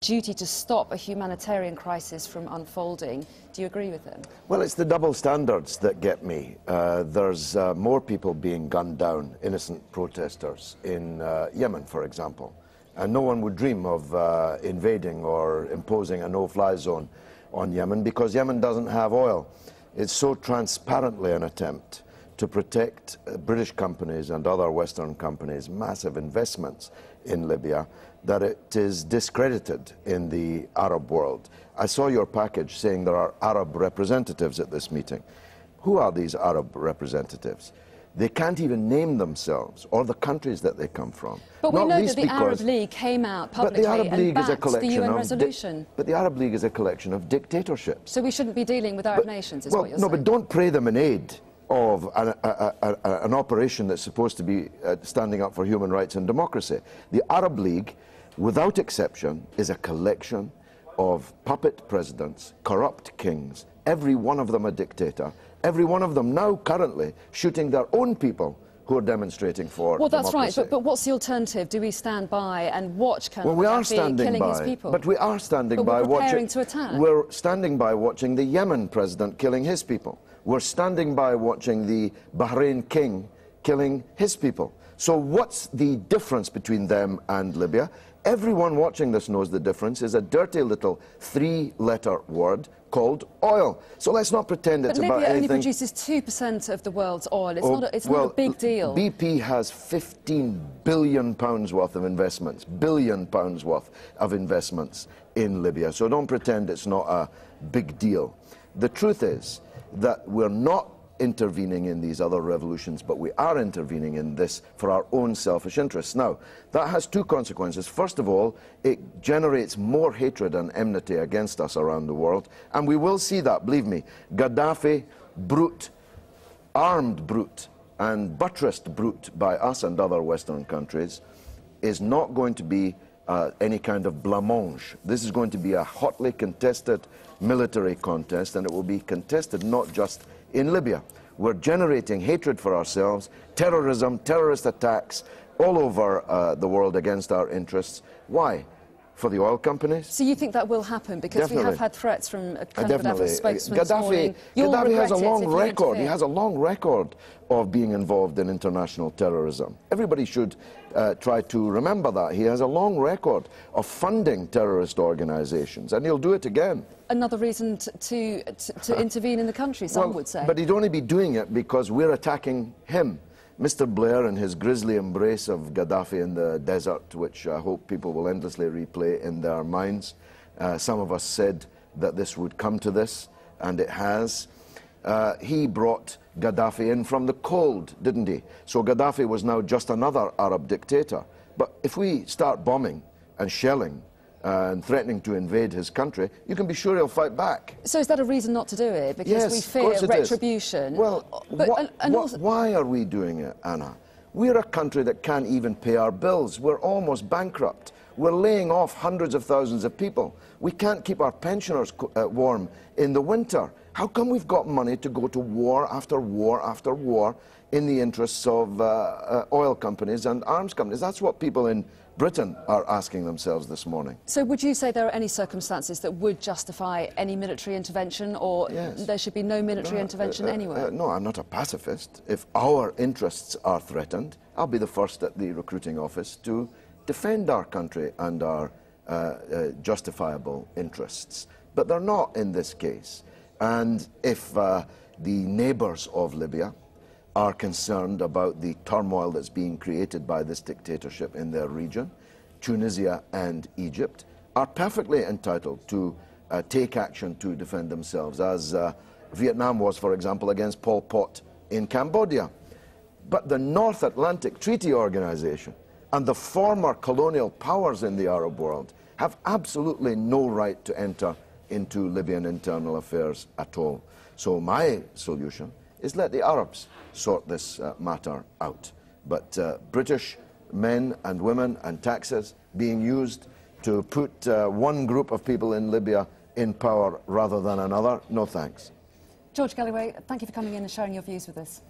duty to stop a humanitarian crisis from unfolding. Do you agree with him? Well, it's the double standards that get me. There's more people being gunned down, innocent protesters, in Yemen, for example. And no one would dream of invading or imposing a no-fly zone on Yemen because Yemen doesn't have oil. It's so transparently an attempt to protect British companies and other Western companies' massive investments in Libya that it is discredited in the Arab world. I saw your package saying there are Arab representatives at this meeting. Who are these Arab representatives? They can't even name themselves or the countries that they come from. But we know that the Arab League came out publicly and backed the UN resolution. But the Arab League is a collection of dictatorships. So we shouldn't be dealing with Arab nations, is what you're saying? No, but don't pray them in aid of an operation that's supposed to be standing up for human rights and democracy. The Arab League, without exception, is a collection of puppet presidents, corrupt kings, every one of them a dictator, every one of them now currently shooting their own people who are demonstrating for democracy. Well, that's right, but what's the alternative? Do we stand by and watch Colonel Gaddafi killing his people? But we are standing by watching... We're preparing to attack. We're standing by watching the Yemen president killing his people. We're standing by watching the Bahrain king killing his people. So what's the difference between them and Libya? Everyone watching this knows the difference is a dirty little three-letter word called oil. So let's not pretend it's about anything... But Libya only produces 2% of the world's oil. It's not a big deal. BP has £15 billion worth of investments, £billion worth of investments in Libya. So don't pretend it's not a big deal. The truth is that we're not intervening in these other revolutions, but we are intervening in this for our own selfish interests. Now, that has two consequences. First of all, it generates more hatred and enmity against us around the world, and we will see that, believe me. Gaddafi, brute, armed brute, and buttressed brute by us and other Western countries, is not going to be any kind of blancmange. This is going to be a hotly contested military contest, and it will be contested not just in Libya. We're generating hatred for ourselves, terrorism, terrorist attacks all over the world against our interests. Why? For the oil companies? So you think that will happen? Because Definitely. we have had threats from Gaddafi's spokesman this morning. Gaddafi has a long record. He has a long record of being involved in international terrorism. Everybody should try to remember that. He has a long record of funding terrorist organizations, and he'll do it again. Another reason to intervene in the country, some would say. But he'd only be doing it because we're attacking him. Mr. Blair and his grisly embrace of Gaddafi in the desert, which I hope people will endlessly replay in their minds. Some of us said that this would come to this, and it has. He brought Gaddafi in from the cold, didn't he? So Gaddafi was now just another Arab dictator. But if we start bombing and shelling and threatening to invade his country, you can be sure he'll fight back. So is that a reason not to do it? Because yes, we fear retribution? Well, why are we doing it, Anna? We're a country that can't even pay our bills. We're almost bankrupt. We're laying off hundreds of thousands of people. We can't keep our pensioners warm in the winter. How come we've got money to go to war after war after war in the interests of oil companies and arms companies? That's what people in Britain are asking themselves this morning. So would you say there are any circumstances that would justify any military intervention, or there should be no military intervention anywhere? No, I'm not a pacifist. If our interests are threatened, I'll be the first at the recruiting office to defend our country and our justifiable interests. But they're not in this case. And if the neighbours of Libya are concerned about the turmoil that's being created by this dictatorship in their region, Tunisia and Egypt are perfectly entitled to take action to defend themselves, as Vietnam was, for example, against Pol Pot in Cambodia. But the North Atlantic Treaty Organization and the former colonial powers in the Arab world have absolutely no right to enter into Libyan internal affairs at all. So my solution is let the Arabs sort this matter out. But British men and women and taxes being used to put one group of people in Libya in power rather than another, no thanks. George Galloway, thank you for coming in and sharing your views with us.